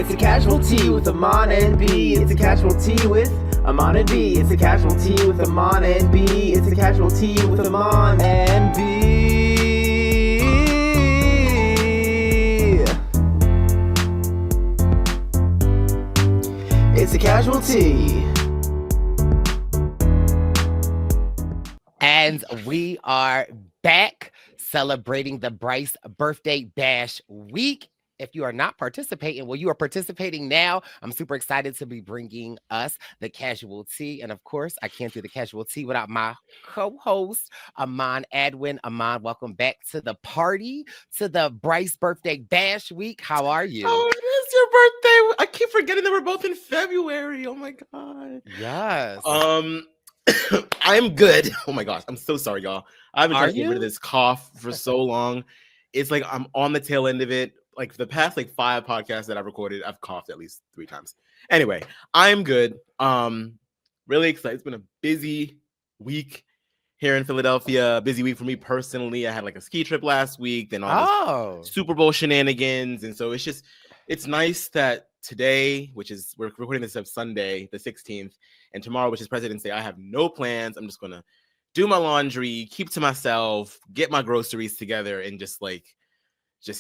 It's a casualty with Aman and B. It's a casualty with Aman and B. It's a casualty with Aman and B. It's a casualty with Aman and B. It's a casualty. And we are back celebrating the Brice birthday bash week. If you are not participating, well, you are participating now. I'm super excited to be bringing us the casual tea. And of course, I can't do the casual tea without my co-host, Aman Adwin. Aman, welcome back to the party, to the Brice birthday bash week. How are you? Oh, it is your birthday. I keep forgetting that we're both in February. Oh my God. Yes. I'm good. Oh my gosh. I'm so sorry, y'all. I've been trying to get rid of you? this cough for so long. It's like I'm on the tail end of it. Like the past 5 podcasts that I've recorded, I've coughed at least 3 times. Anyway, I'm good. Really excited. It's been a busy week here in Philadelphia. Busy week for me personally. I had like a ski trip last week, then all this Super Bowl shenanigans. And so it's nice that today, which is, we're recording this on Sunday, the 16th, and tomorrow, which is President's Day, I have no plans. I'm just going to do my laundry, keep to myself, get my groceries together, and just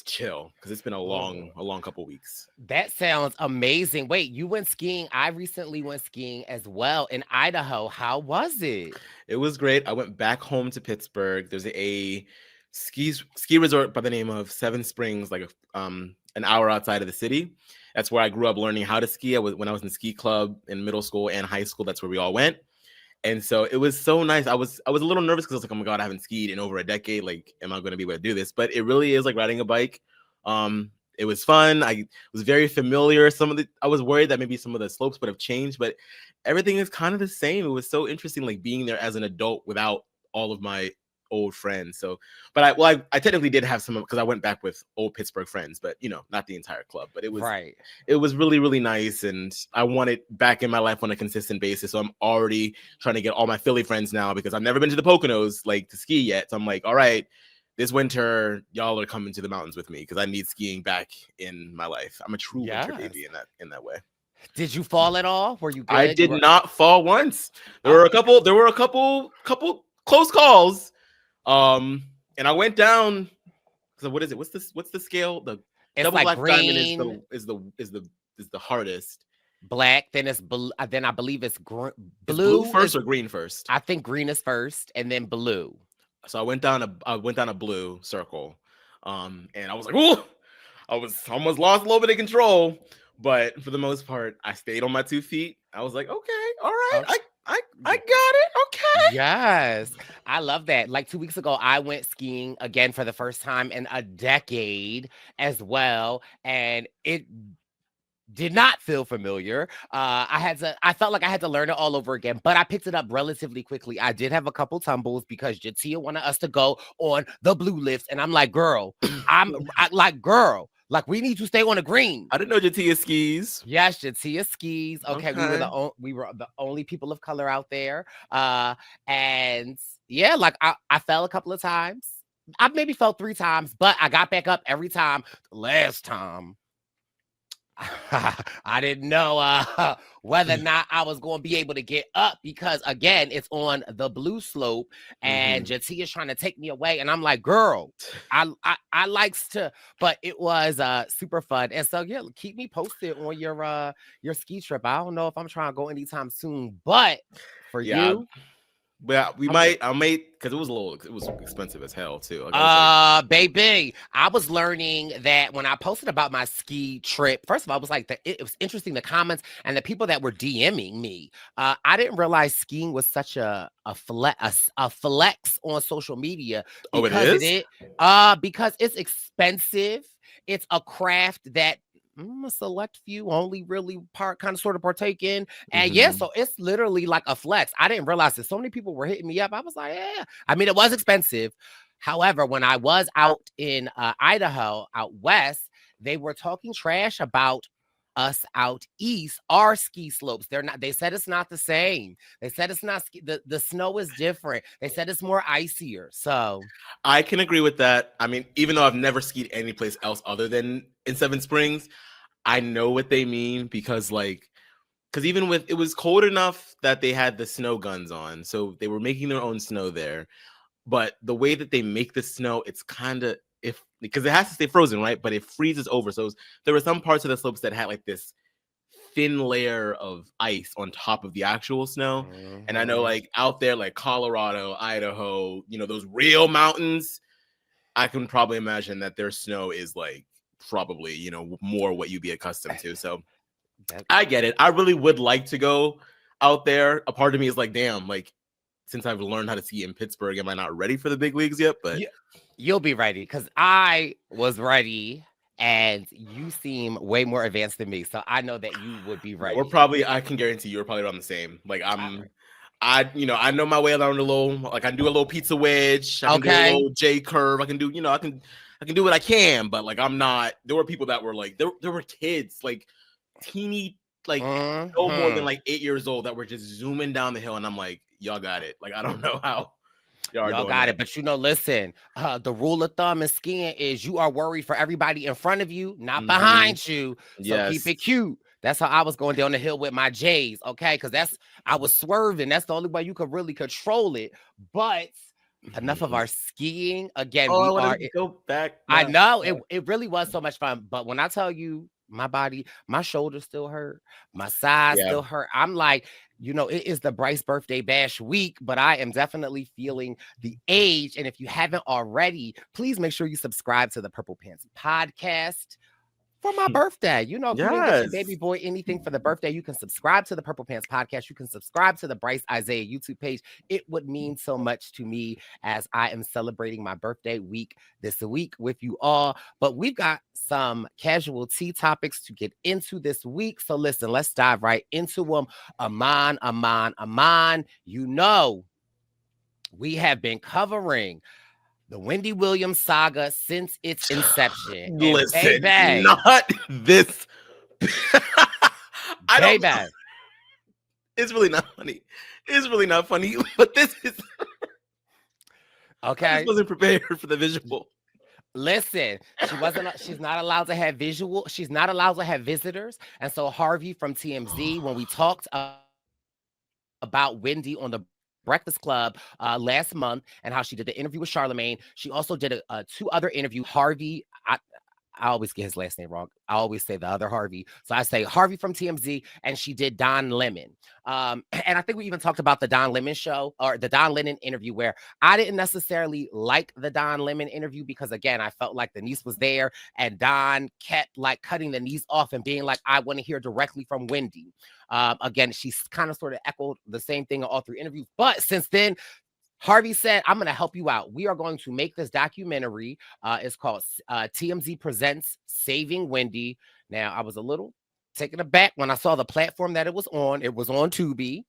chill, because it's been a long couple weeks. That sounds amazing. Wait, you went skiing? I recently went skiing as well in Idaho. How was it? It was great. I went back home to Pittsburgh. There's a ski resort by the name of Seven Springs, like an hour outside of the city. That's where I grew up learning how to ski. When I was in ski club in middle school and high school. That's where we all went. And so it was so nice. I was a little nervous because I was like, oh my God, I haven't skied in over a decade. Like, am I going to be able to do this? But it really is like riding a bike. It was fun. I was very familiar. I was worried that maybe some of the slopes would have changed, but everything is kind of the same. It was so interesting, like being there as an adult without all of my old friends. So, but I technically did have some, because I went back with old Pittsburgh friends, but not the entire club. But it was right. It was really, really nice, and I want it back in my life on a consistent basis. So I'm already trying to get all my Philly friends now, because I've never been to the Poconos to ski yet. So I'm like, all right, this winter y'all are coming to the mountains with me, because I need skiing back in my life. I'm a true winter baby in that way. Did you fall at all? Were you good? I did not fall once. There were a couple close calls. And I went down. So what is it? What's the scale? The it's double like black green, diamond is the hardest. Black, then it's blue. Then I believe it's blue. Blue first or green first? I think green is first, and then blue. So I went down a blue circle, and I was like, "Ooh!" I was almost lost a little bit of control, but for the most part, I stayed on my 2 feet. I was like, "Okay, all right, I got it. Okay." Yes, I love that. Like 2 weeks ago, I went skiing again for the first time in a decade as well, and it did not feel familiar. I felt like I had to learn it all over again, but I picked it up relatively quickly. I did have a couple tumbles because Jatia wanted us to go on the blue lifts, and I'm like, girl, like we need to stay on the green. I didn't know Jatia skis. Yes, Jatia skis. Okay. We were the only people of color out there. And yeah, like I fell a couple of times. I maybe fell 3 times, but I got back up every time. The last time, I didn't know whether or not I was going to be able to get up, because again, it's on the blue slope, and Jatia's trying to take me away, and I'm like, girl, I likes to, but it was super fun. And so yeah, keep me posted on your ski trip. I don't know if I'm trying to go anytime soon, but for you. Well, I may, because it was expensive as hell too. Baby, I was learning that when I posted about my ski trip. First of all, I was like, it was interesting, the comments and the people that were DMing me. I didn't realize skiing was such a flex on social media. Oh, it is? Because it's expensive. It's a craft that a select few only really sort of partake in. And yeah, so it's literally like a flex. I didn't realize that so many people were hitting me up. I was like, yeah. I mean, it was expensive. However, when I was out in Idaho, out west, they were talking trash about us out east, our ski slopes. They said it's not the same. They said it's not, the snow is different. They said it's more icier. So I can agree with that. I mean, even though I've never skied any place else other than in Seven Springs, I know what they mean because even with it was cold enough that they had the snow guns on, so they were making their own snow there. But the way that they make the snow, it's kind of because it has to stay frozen, right? But it freezes over. So there were some parts of the slopes that had like this thin layer of ice on top of the actual snow. Mm-hmm. And I know like out there, like Colorado, Idaho, those real mountains, I can probably imagine that their snow is like probably, more what you'd be accustomed to. So I get it. I really would like to go out there. A part of me is like, damn, like since I've learned how to ski in Pittsburgh, am I not ready for the big leagues yet? But you'll be ready because I was ready. And you seem way more advanced than me, so I know that you would be ready. I can guarantee you're probably around the same. Like I know my way around a little. Like I can do a little pizza wedge. I can do a little J curve. I can do, I can do what I can. But like I'm not. There were people that were like there were kids like teeny like no more than like 8 years old that were just zooming down the hill, and I'm like, y'all got it. Like I don't know how. Y'all got it, but listen, the rule of thumb in skiing is you are worried for everybody in front of you, not behind you. So keep it cute. That's how I was going down the hill with my J's, okay? Because I was swerving. That's the only way you could really control it. But enough of our skiing. Again, go back. I know it really was so much fun. But when I tell you, my body, my shoulders still hurt, my sides still hurt. I'm like, it is the Brice birthday bash week, but I am definitely feeling the age. And if you haven't already, please make sure you subscribe to the Purple Pants podcast for my birthday. If you didn't get your baby boy anything for the birthday, you can subscribe to the Purple Pants podcast. You can subscribe to the Brice Izyah YouTube page. It would mean so much to me as I am celebrating my birthday week this week with you all. But we've got some casual tea topics to get into this week. So listen, let's dive right into them. Aman. We have been covering the Wendy Williams saga since its inception. Listen, not this. It's really not funny. It's really not funny, but this is okay. I just wasn't prepared for the visual. Listen, she's not allowed to have visual. She's not allowed to have visitors. And so Harvey from TMZ, when we talked about Wendy on the Breakfast Club last month and how she did the interview with Charlamagne, she also did a 2 other interview. Harvey, I always get his last name wrong. I always say the other Harvey. So I say Harvey from TMZ, and she did Don Lemon. And I think we even talked about the Don Lemon show or the Don Lemon interview, where I didn't necessarily like the Don Lemon interview because, again, I felt like the niece was there and Don kept like cutting the niece off and being like, I want to hear directly from Wendy. Again, she's kind of sort of echoed the same thing in all 3 interviews. But since then, Harvey said, I'm going to help you out. We are going to make this documentary. It's called TMZ Presents Saving Wendy. Now, I was a little taken aback when I saw the platform that it was on. It was on Tubi.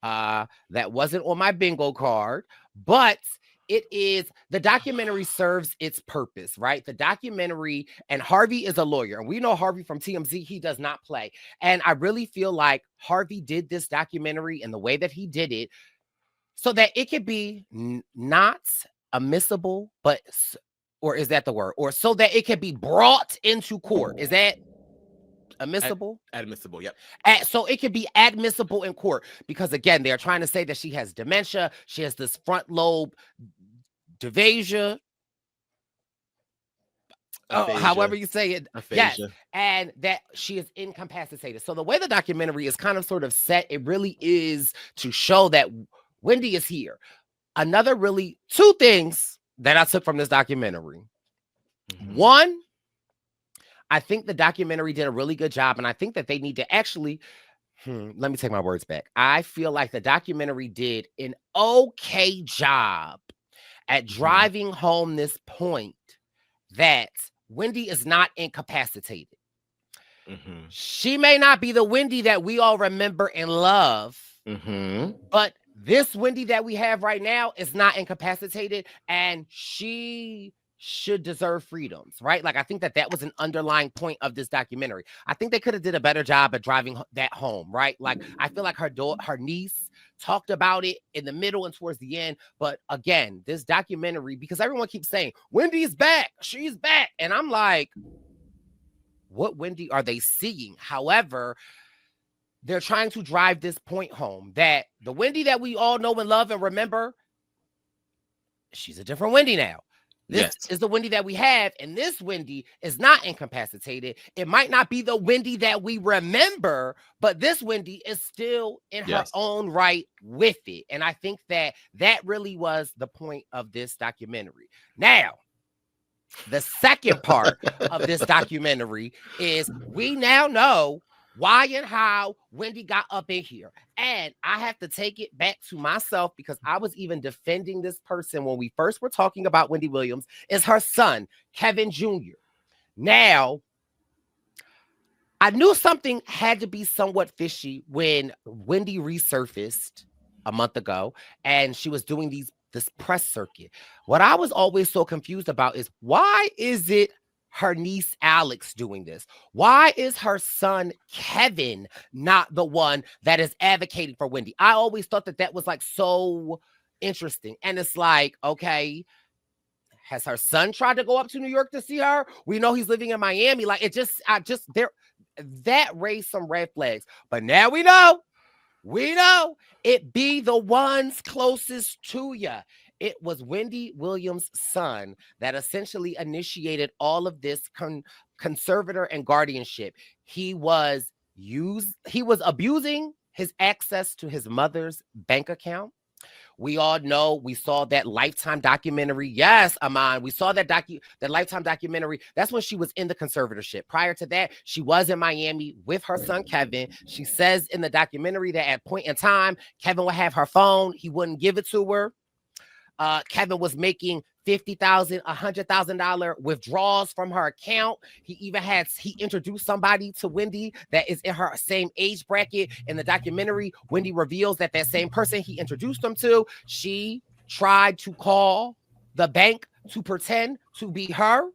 That wasn't on my bingo card. But the documentary serves its purpose, right? The documentary, and Harvey is a lawyer. And we know Harvey from TMZ, he does not play. And I really feel like Harvey did this documentary in the way that he did it, so that it could be not admissible, or is that the word? Or so that it could be brought into court. Is that admissible? Admissible, yep. So it could be admissible in court because, again, they're trying to say that she has dementia. She has this front lobe dysphagia. However you say it. Aphasia. Yes. And that she is incapacitated. So the way the documentary is kind of sort of set, it really is to show that Wendy is here. Another 2 things that I took from this documentary. One, I think the documentary did a really good job, and I think that they need to actually, let me take my words back. I feel like the documentary did an okay job at driving home this point that Wendy is not incapacitated. She may not be the Wendy that we all remember and love, but this Wendy that we have right now is not incapacitated, and she should deserve freedoms, right? Like, I think that was an underlying point of this documentary. I think they could have did a better job at driving that home, right? Like, I feel like her niece talked about it in the middle and towards the end. But again, this documentary, because everyone keeps saying, Wendy's back, she's back. And I'm like, what Wendy are they seeing? However, they're trying to drive this point home that the Wendy that we all know and love and remember, she's a different Wendy now. This is the Wendy that we have, and this Wendy is not incapacitated. It might not be the Wendy that we remember, but this Wendy is still in her own right with it. And I think that that really was the point of this documentary. Now, the second part of this documentary is we now know why and how Wendy got up in here. And I have to take it back to myself because I was even defending this person when we first were talking about Wendy Williams, is her son, Kevin Jr. Now, I knew something had to be somewhat fishy when Wendy resurfaced a month ago and she was doing this press circuit. What I was always so confused about is why is it her niece Alex doing this? Why is her son Kevin not the one that is advocating for Wendy? I always thought that was like so interesting. And it's like, okay, has her son tried to go up to New York to see her? We know he's living in Miami. Like that raised some red flags. But now we know it be the ones closest to you. It was Wendy Williams' son that essentially initiated all of this conservator and guardianship. He was abusing his access to his mother's bank account. We all know, we saw that Lifetime documentary. Yes, Aman, we saw that Lifetime documentary. That's when she was in the conservatorship. Prior to that, she was in Miami with her son, Kevin. She says in the documentary that at a point in time, Kevin would have her phone. He wouldn't give it to her. Kevin was making $50,000, $100,000 withdrawals from her account. He introduced somebody to Wendy that is in her same age bracket. In the documentary, Wendy reveals that same person he introduced them to, she tried to call the bank to pretend to be her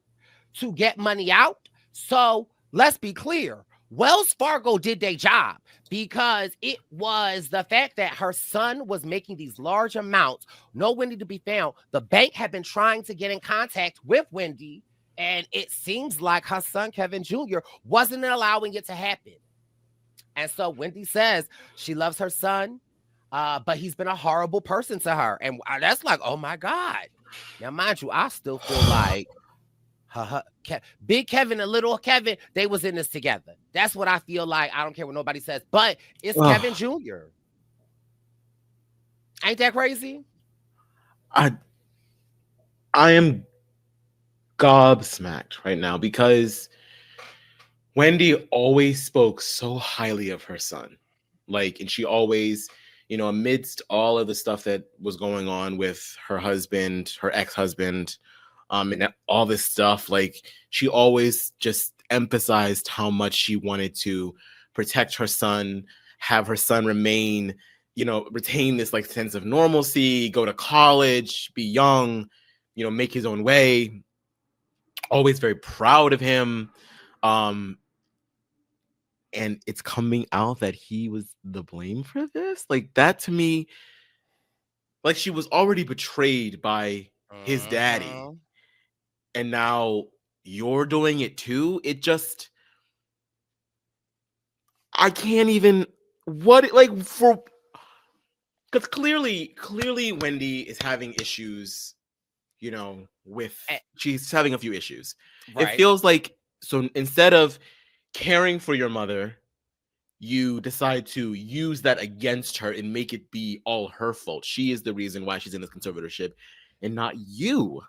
to get money out. So let's be clear. Wells Fargo did their job because it was the fact that her son was making these large amounts, no Wendy to be found. The bank had been trying to get in contact with Wendy, and it seems like her son, Kevin Jr., wasn't allowing it to happen. And so Wendy says she loves her son, but he's been a horrible person to her. And that's like, oh my God. Now, mind you, I still feel like Big Kevin and Little Kevin, they was in this together. That's what I feel like. I don't care what nobody says, but it's Kevin Jr. Ain't that crazy? I am gobsmacked right now because Wendy always spoke so highly of her son. And she always, amidst all of the stuff that was going on with her husband, her ex-husband, and all this stuff, she always just emphasized how much she wanted to protect her son, have her son retain this sense of normalcy, go to college, be young, make his own way. Always very proud of him. And it's coming out that he was the blame for this. That to me, she was already betrayed by his daddy. And now you're doing it too. I can't even, because clearly Wendy is having issues, she's having a few issues. Right. It feels like, so instead of caring for your mother, you decide to use that against her and make it be all her fault. She is the reason why she's in this conservatorship and not you.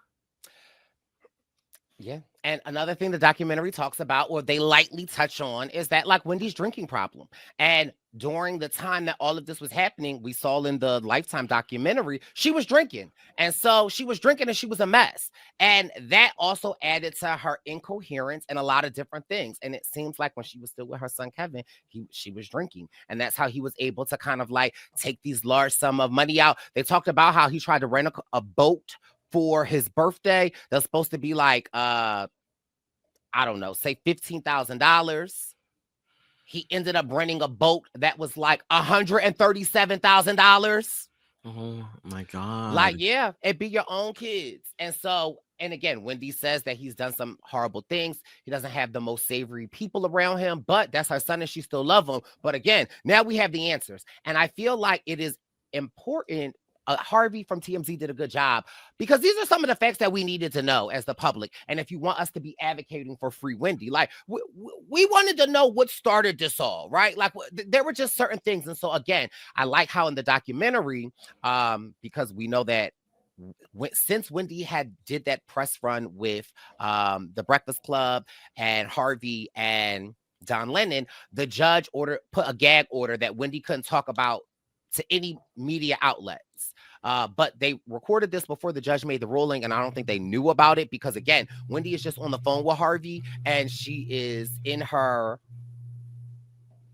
Yeah. And another thing the documentary talks about, or they lightly touch on, is that Wendy's drinking problem. And during the time that all of this was happening, we saw in the Lifetime documentary, she was drinking. And so she was drinking and she was a mess. And that also added to her incoherence and a lot of different things. And it seems like when she was still with her son, Kevin, she was drinking. And that's how he was able to kind of take these large sum of money out. They talked about how he tried to rent a boat for his birthday. That's supposed to be I don't know, say $15,000. He ended up renting a boat that was $137,000. Oh my God. Yeah, it be your own kids. And so And again, Wendy says that he's done some horrible things. He doesn't have the most savory people around him, but that's her son and she still love him. But again, now we have the answers. And I feel like it is important. Harvey from TMZ did a good job because these are some of the facts that we needed to know as the public. And if you want us to be advocating for free Wendy, like we wanted to know what started this all, right? Like there were just certain things. And so again, I like how in the documentary, because we know that since Wendy had did that press run with the Breakfast Club and Harvey and Don Lennon, the judge put a gag order that Wendy couldn't talk about to any media outlets. But they recorded this before the judge made the ruling, and I don't think they knew about it because, again, Wendy is just on the phone with Harvey, and she is in her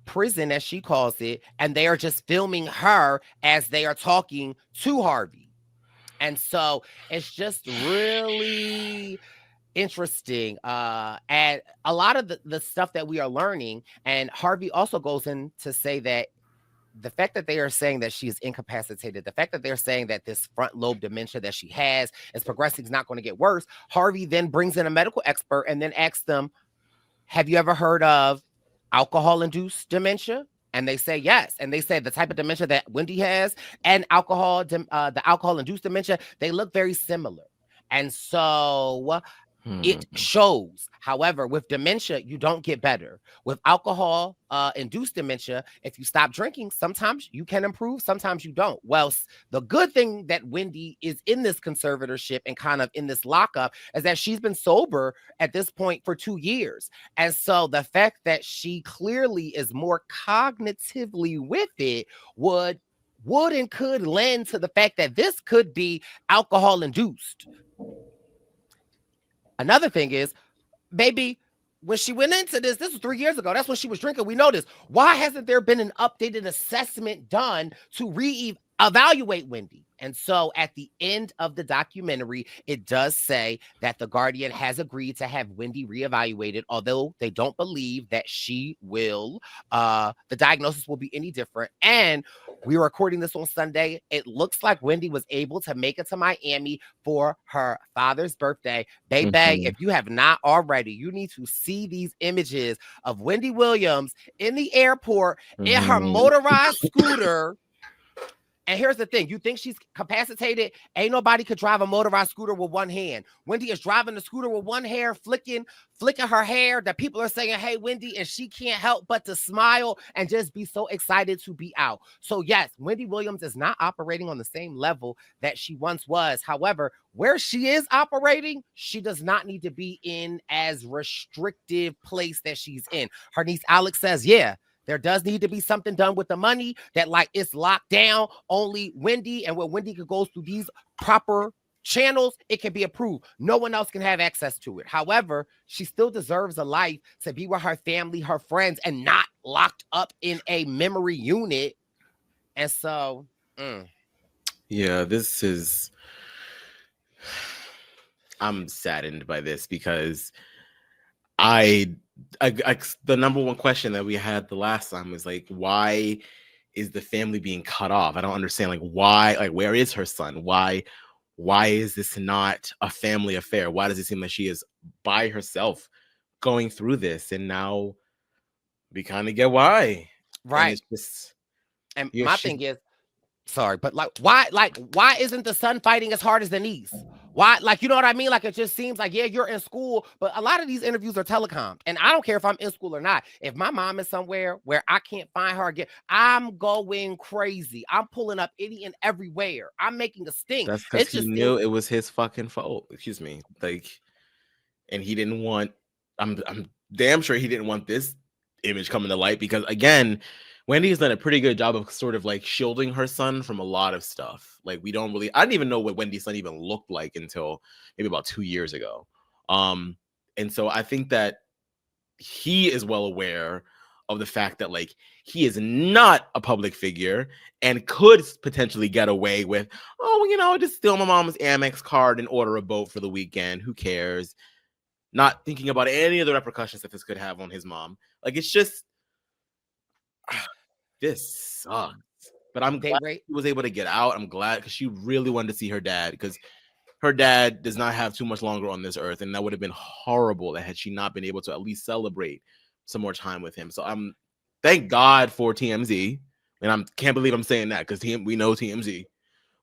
prison, as she calls it, and they are just filming her as they are talking to Harvey. And so it's just really interesting. And a lot of the stuff that we are learning, and Harvey also goes in to say that the fact that they are saying that she is incapacitated, the fact that they're saying that this front lobe dementia that she has is progressing, is not going to get worse. Harvey then brings in a medical expert and then asks them, have you ever heard of alcohol-induced dementia? And they say yes. And they say the type of dementia that Wendy has and the alcohol-induced dementia, they look very similar. And so it shows. However, with dementia, you don't get better. With alcohol induced dementia, if you stop drinking, sometimes you can improve, sometimes you don't. Well, the good thing that Wendy is in this conservatorship and kind of in this lockup is that she's been sober at this point for 2 years. And so the fact that she clearly is more cognitively with it would and could lend to the fact that this could be alcohol induced. Another thing is, baby, when she went into this was 3 years ago. That's when she was drinking. We know this. Why hasn't there been an updated assessment done to reevaluate Wendy? And so at the end of the documentary, it does say that the Guardian has agreed to have Wendy reevaluated, although they don't believe that she will, the diagnosis will be any different. And we're recording this on Sunday. It looks like Wendy was able to make it to Miami for her father's birthday. Baby, if you have not already, you need to see these images of Wendy Williams in the airport in her motorized scooter. And here's the thing. You think she's capacitated? Ain't nobody could drive a motorized scooter with one hand. Wendy is driving the scooter with one hair, flicking her hair, that people are saying, hey, Wendy, and she can't help but to smile and just be so excited to be out. So yes, Wendy Williams is not operating on the same level that she once was. However, where she is operating, she does not need to be in as restrictive place that she's in. Her niece Alex says, yeah, there does need to be something done with the money, that like it's locked down. Only Wendy, and when Wendy could go through these proper channels, it can be approved. No one else can have access to it. However, she still deserves a life to be with her family, her friends, and not locked up in a memory unit. And so, yeah, this is, I'm saddened by this because the number one question that we had the last time was like, why is the family being cut off? I don't understand, like, why, like, where is her son? Why is this not a family affair? Why does it seem like she is by herself going through this? And now we kind of get why. Right. And my thing is, sorry, but why isn't the son fighting as hard as the niece? Why, like, you know what I mean? Like, it just seems like, yeah, you're in school, but a lot of these interviews are telecom. And I don't care if I'm in school or not. If my mom is somewhere where I can't find her again, I'm going crazy. I'm pulling up any and everywhere. I'm making a stink. That's because he knew it was his fucking fault. Excuse me. Like, and he didn't want, I'm damn sure he didn't want this image coming to light because, again, Wendy's done a pretty good job of sort of like shielding her son from a lot of stuff. Like, I didn't even know what Wendy's son even looked like until maybe about 2 years ago. And so I think that he is well aware of the fact that, like, he is not a public figure and could potentially get away with, just steal my mom's Amex card and order a boat for the weekend. Who cares? Not thinking about any of the repercussions that this could have on his mom. Like, it's just, this sucks. But I'm glad he was able to get out. I'm glad because she really wanted to see her dad because her dad does not have too much longer on this earth, and that would have been horrible had she not been able to at least celebrate some more time with him. So thank God for TMZ, and I can't believe I'm saying that because we know TMZ,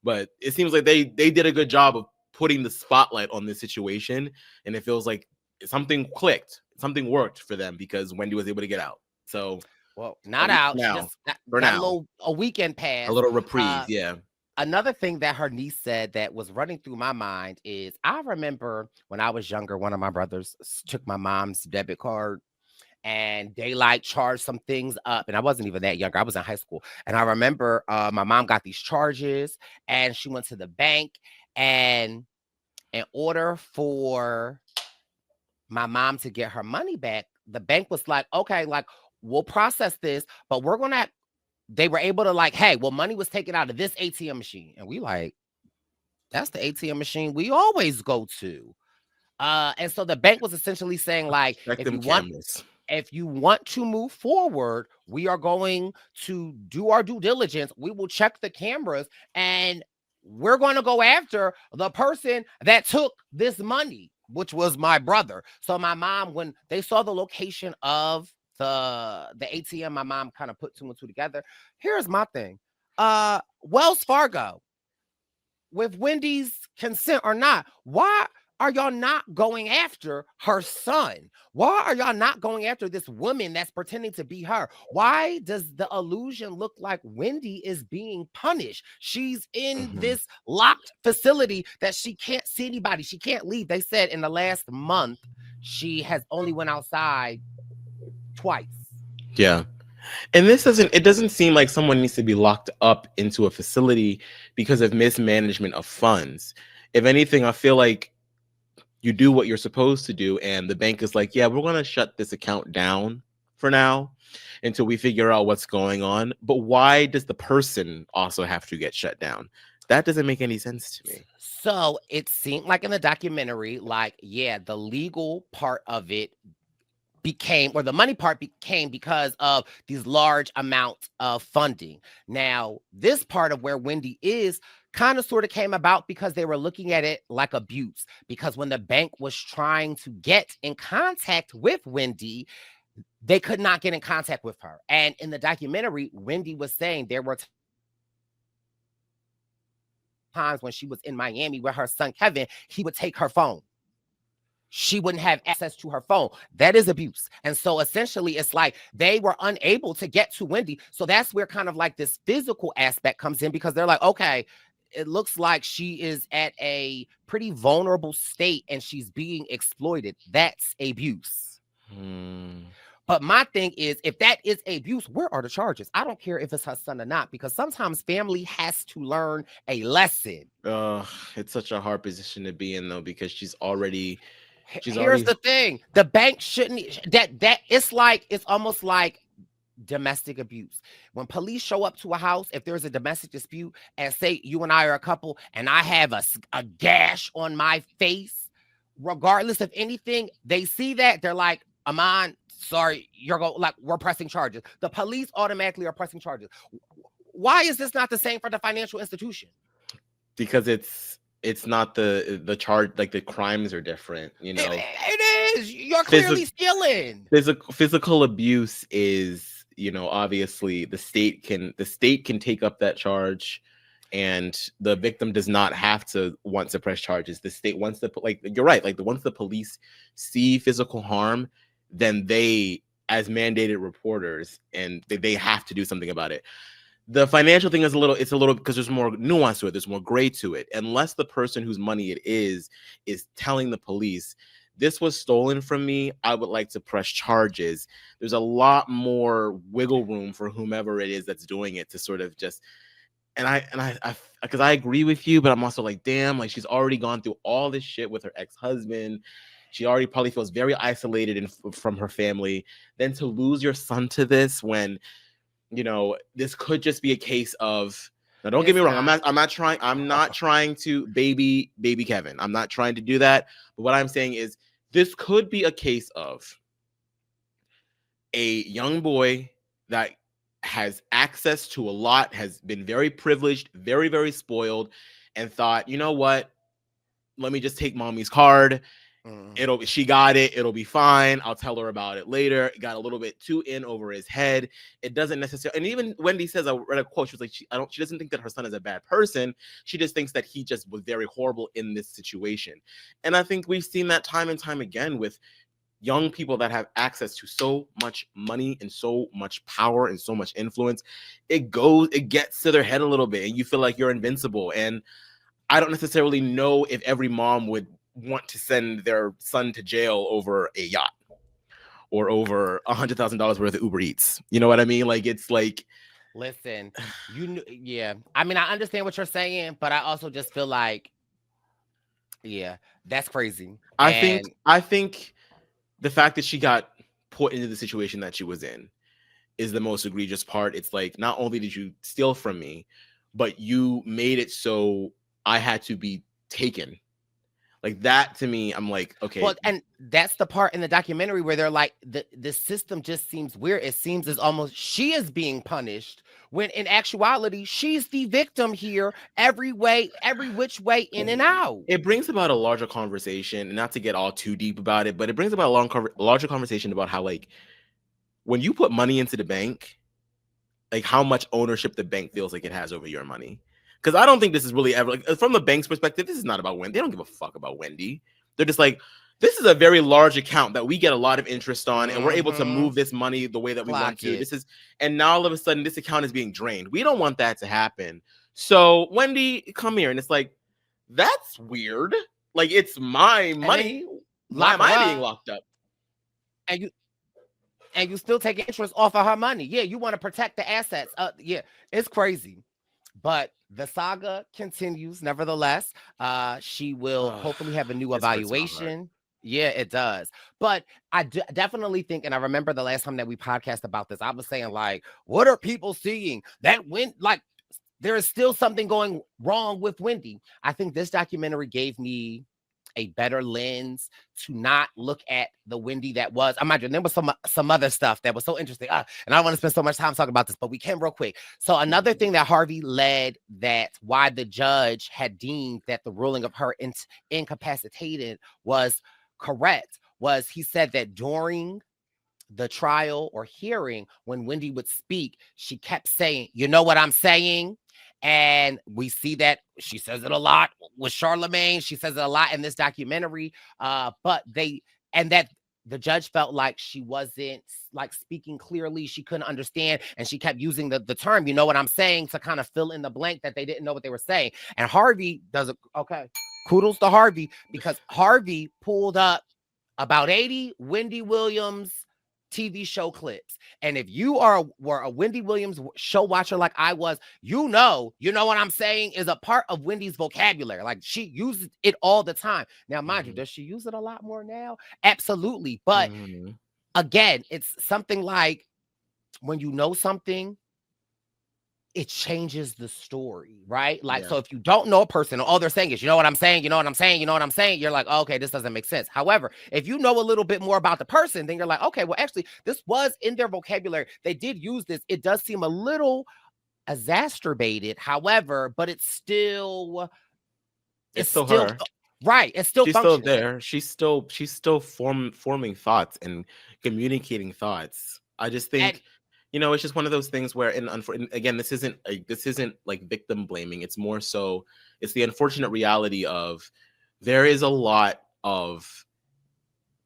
but it seems like they did a good job of putting the spotlight on this situation, and it feels like something clicked, something worked for them because Wendy was able to get out. So, well, not out. She just got a weekend pass, a little reprieve. Yeah. Another thing that her niece said that was running through my mind is I remember when I was younger, one of my brothers took my mom's debit card and they like charged some things up. And I wasn't even that younger. I was in high school. And I remember my mom got these charges and she went to the bank, and in order for my mom to get her money back, the bank was like, okay, like we'll process this, but they were able to like, hey, well, money was taken out of this ATM machine. And we like, that's the ATM machine we always go to. And so the bank was essentially saying like, if you want to move forward, we are going to do our due diligence. We will check the cameras and we're going to go after the person that took this money, which was my brother. So my mom, when they saw the location of the ATM, my mom kind of put two and two together. Here's my thing. Wells Fargo, with Wendy's consent or not, why are y'all not going after her son? Why are y'all not going after this woman that's pretending to be her? Why does the illusion look like Wendy is being punished? She's in this locked facility that she can't see anybody. She can't leave. They said in the last month, she has only went outside twice. Yeah. And it doesn't seem like someone needs to be locked up into a facility because of mismanagement of funds. If anything, I feel like you do what you're supposed to do, and the bank is like, yeah, we're going to shut this account down for now until we figure out what's going on. But why does the person also have to get shut down? That doesn't make any sense to me. So it seemed like in the documentary, like, yeah, the legal part of it became, or the money part became because of these large amounts of funding. Now, this part of where Wendy is kind of sort of came about because they were looking at it like abuse. Because when the bank was trying to get in contact with Wendy, they could not get in contact with her. And in the documentary, Wendy was saying there were times when she was in Miami with her son, Kevin, he would take her phone. She wouldn't have access to her phone. That is abuse. And so essentially it's like they were unable to get to Wendy. So that's where kind of like this physical aspect comes in, because they're like, okay, it looks like she is at a pretty vulnerable state and she's being exploited. That's abuse. But my thing is, if that is abuse, where are the charges? I don't care if it's her son or not, because sometimes family has to learn a lesson. It's such a hard position to be in, though, because Here's the thing. The bank shouldn't, it's almost like domestic abuse. When police show up to a house, if there's a domestic dispute and say you and I are a couple and I have a gash on my face, regardless of anything, they see that, they're like, Aman, sorry, we're pressing charges. The police automatically are pressing charges. Why is this not the same for the financial institution? Because it's not the charge, like the crimes are different, you know. It is. You're clearly stealing. Physical abuse is, you know, obviously the state can take up that charge, and the victim does not have to want to press charges. The state wants to, like, you're right, like once the police see physical harm, then they, as mandated reporters, and they have to do something about it. The financial thing is a little because there's more nuance to it. There's more gray to it. Unless the person whose money it is telling the police, this was stolen from me, I would like to press charges. There's a lot more wiggle room for whomever it is that's doing it to sort of just, I because I agree with you, but I'm also like, damn, like she's already gone through all this shit with her ex-husband. She already probably feels very isolated from her family. Then to lose your son to this, when, you know, this could just be a case of, now don't get me wrong, I'm not trying to baby Kevin. I'm not trying to do that. But what I'm saying is this could be a case of a young boy that has access to a lot, has been very privileged, very, very spoiled, and thought, you know what? let me just take mommy's card. Mm. She got it. It'll be fine. I'll tell her about it later. It got a little bit too in over his head. It doesn't necessarily. And even Wendy says, I read a quote. She was like, she doesn't think that her son is a bad person. She just thinks that he just was very horrible in this situation. And I think we've seen that time and time again with young people that have access to so much money and so much power and so much influence. It gets to their head a little bit, and you feel like you're invincible. And I don't necessarily know if every mom would want to send their son to jail over a yacht or over $100,000 worth of Uber Eats. You know what I mean? Like, it's like, listen, yeah. I mean, I understand what you're saying, but I also just feel like, yeah, that's crazy. I think the fact that she got put into the situation that she was in is the most egregious part. It's like, not only did you steal from me, but you made it so I had to be taken. Like, that to me, I'm like, okay. Well, and that's the part in the documentary where they're like, the system just seems weird. It seems as almost she is being punished, when in actuality, she's the victim here every which way in and out. It brings about a larger conversation, and not to get all too deep about it, but it brings about a larger conversation about how, like, when you put money into the bank, like, how much ownership the bank feels like it has over your money. Because I don't think this is really ever, like, from the bank's perspective, this is not about Wendy. They don't give a fuck about Wendy. They're just like, this is a very large account that we get a lot of interest on, and we're able to move this money the way that we want to. And now all of a sudden, this account is being drained. We don't want that to happen. So, Wendy, come here. And it's like, that's weird. Like, it's my money. Why am I being locked up? And you still take interest off of her money. Yeah, you want to protect the assets. Yeah, it's crazy. But the saga continues nevertheless. She will hopefully have a new evaluation. Yeah, it does. But I definitely think, and I remember the last time that we podcast about this, I was saying, like, what are people seeing? That like, there is still something going wrong with Wendy. I think this documentary gave me a better lens to not look at the Wendy that was. Imagine there was some other stuff that was so interesting. And I don't want to spend so much time talking about this, but we can real quick. So another thing that Harvey led, that why the judge had deemed that the ruling of her incapacitated was correct, was he said that during the trial or hearing, when Wendy would speak, she kept saying, you know what I'm saying? And we see that she says it a lot with Charlemagne. She says it a lot in this documentary. But that the judge felt like she wasn't, like, speaking clearly. She couldn't understand. And she kept using the term, you know what I'm saying, to kind of fill in the blank that they didn't know what they were saying. And Harvey does kudos to Harvey, because Harvey pulled up about 80 Wendy Williams TV show clips. And if you were a Wendy Williams show watcher like I was, you know what I'm saying is a part of Wendy's vocabulary. Like, she uses it all the time. Now, mind you, does she use it a lot more now? Absolutely. But again, it's something like, when you know something, it changes the story, right? Like, so if you don't know a person, all they're saying is, you know what I'm saying, you know what I'm saying, you know what I'm saying, you're like, oh, okay, this doesn't make sense. However, if you know a little bit more about the person, then you're like, okay, well, actually, this was in their vocabulary. They did use this. It does seem a little exacerbated, however, but it's still her. Right. It's still she's functioning. Still there. She's still forming thoughts and communicating thoughts. I just think, it's just one of those things where, and again, this isn't like victim blaming. It's more so, it's the unfortunate reality of, there is a lot of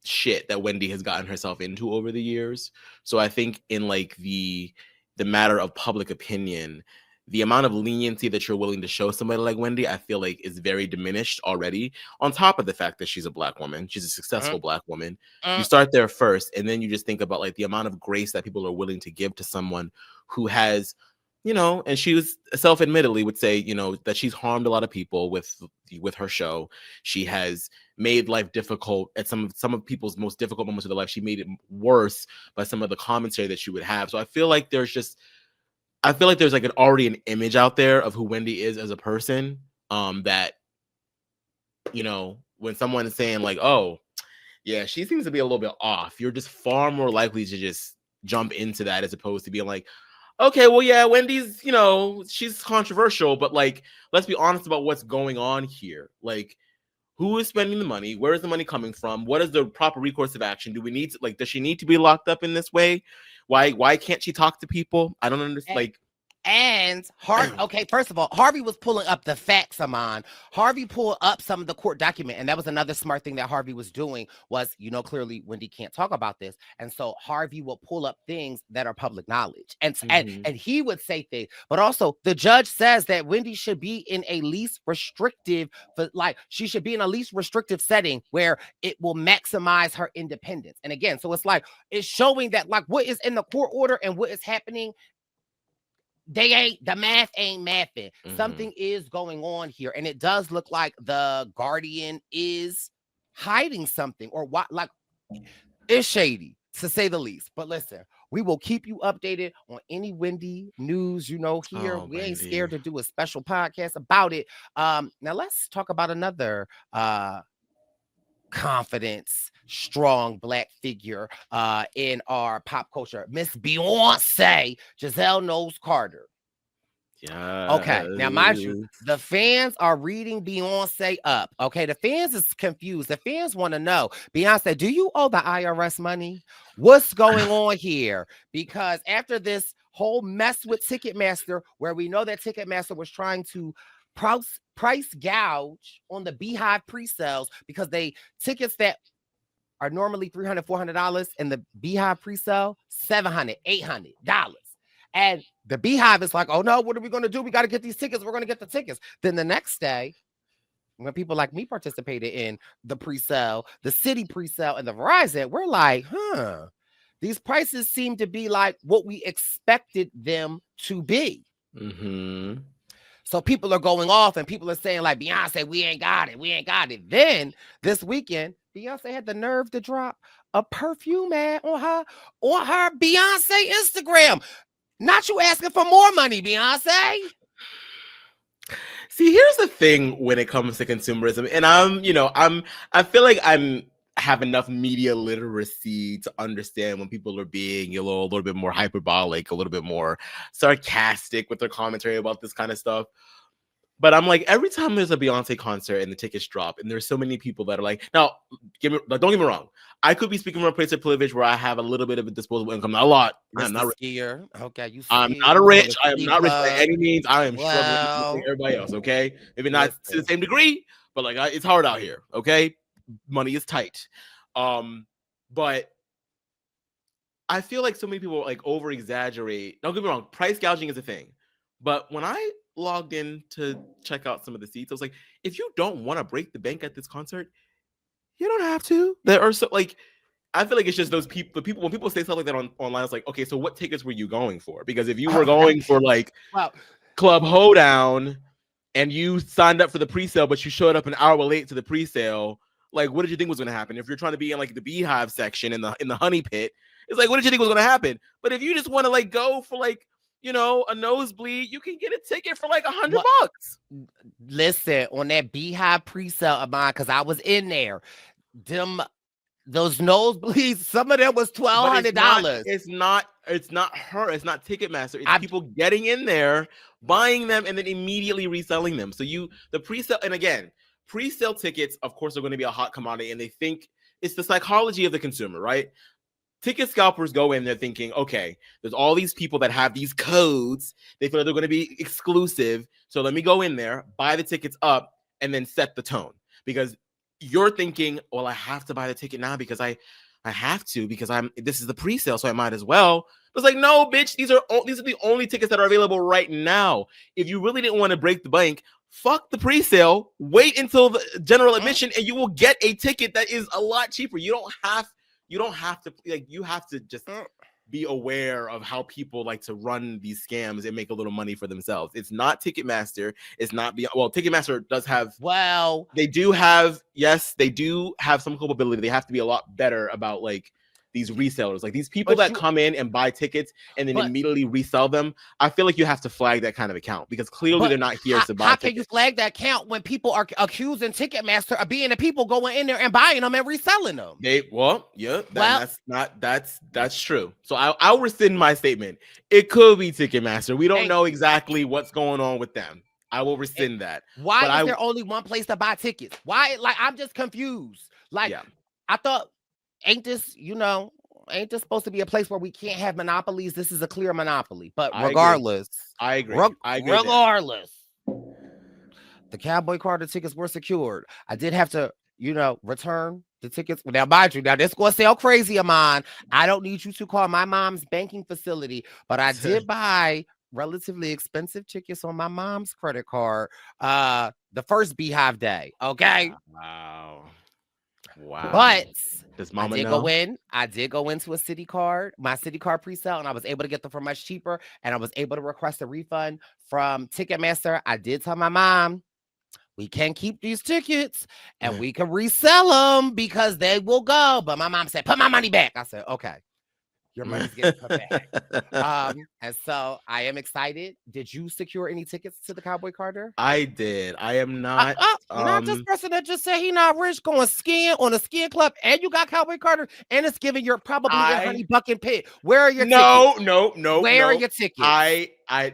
shit that Wendy has gotten herself into over the years. So I think in, like, the matter of public opinion, the amount of leniency that you're willing to show somebody like Wendy, I feel like, is very diminished already. On top of the fact that she's a Black woman, she's a successful Black woman. You start there first, and then you just think about, like, the amount of grace that people are willing to give to someone who has, and she was self-admittedly would say, that she's harmed a lot of people with her show. She has made life difficult at some of people's most difficult moments of their life. She made it worse by some of the commentary that she would have. So I feel like there's like already an image out there of who Wendy is as a person, that, when someone is saying, like, oh, yeah, she seems to be a little bit off, you're just far more likely to just jump into that, as opposed to being like, okay, well, yeah, Wendy's, she's controversial, but, like, let's be honest about what's going on here. Like, Who is spending the money? Where is the money coming from? What is the proper recourse of action? Do we need to, like, does she need to be locked up in this way? Why can't she talk to people? I don't understand. Like, and okay, first of all, Harvey was pulling up the facts, Aman. Harvey pulled up some of the court document, and that was another smart thing that Harvey was doing was, clearly Wendy can't talk about this. And so Harvey will pull up things that are public knowledge. And he would say things, but also the judge says that Wendy should be in a least restrictive, she should be in a least restrictive setting where it will maximize her independence. And again, so it's showing that what is in the court order and what is happening, the math ain't mathing. Something is going on here, and it does look like the Guardian is hiding something, or what? It's shady, to say the least. But listen, we will keep you updated on any Wendy news. Here we ain't scared to do a special podcast about it. Now let's talk about another confidence, strong Black figure in our pop culture, Miss Beyoncé, Giselle Knowles Carter. Yeah. Okay, now mind you, the fans are reading Beyoncé up. Okay, the fans is confused. The fans want to know, Beyoncé, do you owe the IRS money? What's going on here? Because after this whole mess with Ticketmaster, where we know that Ticketmaster was trying to price gouge on the BeyHive pre-sales, because tickets that are normally $300, $400 and the BeyHive pre-sale $700, $800. And the BeyHive is like, oh no, what are we going to do? We got to get these tickets. We're going to get the tickets. Then the next day, when people like me participated in the pre-sale, the city pre-sale, and the Verizon, we're like, these prices seem to be like what we expected them to be. So people are going off, and people are saying like, Beyoncé, we ain't got it. We ain't got it. Then this weekend, Beyoncé had the nerve to drop a perfume ad on her Beyoncé Instagram. Not you asking for more money, Beyoncé. See, here's the thing when it comes to consumerism, and I feel like I have enough media literacy to understand when people are being a little bit more hyperbolic, a little bit more sarcastic with their commentary about this kind of stuff. But I'm like, every time there's a Beyoncé concert and the tickets drop, and there's so many people that are like, now, don't get me wrong. I could be speaking from a place of privilege where I have a little bit of a disposable income, not a lot. I'm not rich. Okay, I'm not rich. I am not rich by any means. I am struggling with everybody else. Okay, maybe not to the same degree, but it's hard out here. Okay, money is tight. But I feel like so many people over exaggerate. Don't get me wrong. Price gouging is a thing, but when I logged in to check out some of the seats, I was like, if you don't want to break the bank at this concert, you don't have to. There are I feel like it's just those people, when people say stuff like that online, it's like, okay, so what tickets were you going for? Because if you were going for Club Hoedown and you signed up for the pre-sale, but you showed up an hour late to the pre-sale, what did you think was going to happen? If you're trying to be in the BeyHive section in the honey pit, it's like, what did you think was going to happen? But if you just want to go for a nosebleed, you can get a ticket for $100. Listen, on that BeyHive pre-sale of mine, because I was in there, those nosebleeds, some of them was $1,200. It's not her. It's not Ticketmaster. It's people getting in there, buying them, and then immediately reselling them. So the pre-sale, and again, pre-sale tickets, of course, are going to be a hot commodity, and they think it's the psychology of the consumer, right? Ticket scalpers go in there thinking, okay, there's all these people that have these codes. They feel like they're going to be exclusive. So let me go in there, buy the tickets up, and then set the tone. Because you're thinking, well, I have to buy the ticket now because I have to, because this is the pre-sale, so I might as well. It's like, no, bitch, these are the only tickets that are available right now. If you really didn't want to break the bank, fuck the pre-sale, wait until the general admission, and you will get a ticket that is a lot cheaper. You don't have to you have to just be aware of how people like to run these scams and make a little money for themselves. It's not Ticketmaster. It's not Ticketmaster does have. Well, they do have some culpability. They have to be a lot better about these resellers, these people that come in and buy tickets and then immediately resell them. I feel like you have to flag that kind of account because clearly they're not here to buy. How can you flag that account when people are accusing Ticketmaster of being the people going in there and buying them and reselling them? That's true. So I'll rescind my statement. It could be Ticketmaster. We don't know exactly what's going on with them. I will rescind that. Why But is there only one place to buy tickets? Why? Like, I'm just confused. Like, yeah. I thought, ain't this supposed to be a place where we can't have monopolies? This is a clear monopoly. But regardless, I agree. Regardless, the Cowboy Carter tickets were secured. I did have to, return the tickets. Now, mind you, now this is going to sound crazy, Aman. I don't need you to call my mom's banking facility, but I did buy relatively expensive tickets on my mom's credit card the first BeyHive day. Okay. Wow. But does Mama I did know? go into my City card presale, and I was able to get them for much cheaper, and I was able to request a refund from Ticketmaster. I did tell my mom, we can keep these tickets and we can resell them because they will go. But my mom said, put my money back. I said, okay, your money's getting put back. And so I am excited. Did you secure any tickets to the Cowboy Carter? I did. I am not. Not this person that just said he not rich going skiing on a skiing club, and you got Cowboy Carter, and it's giving your probably in Honey Bucket Pit. Where are your tickets? No. Where are your tickets? I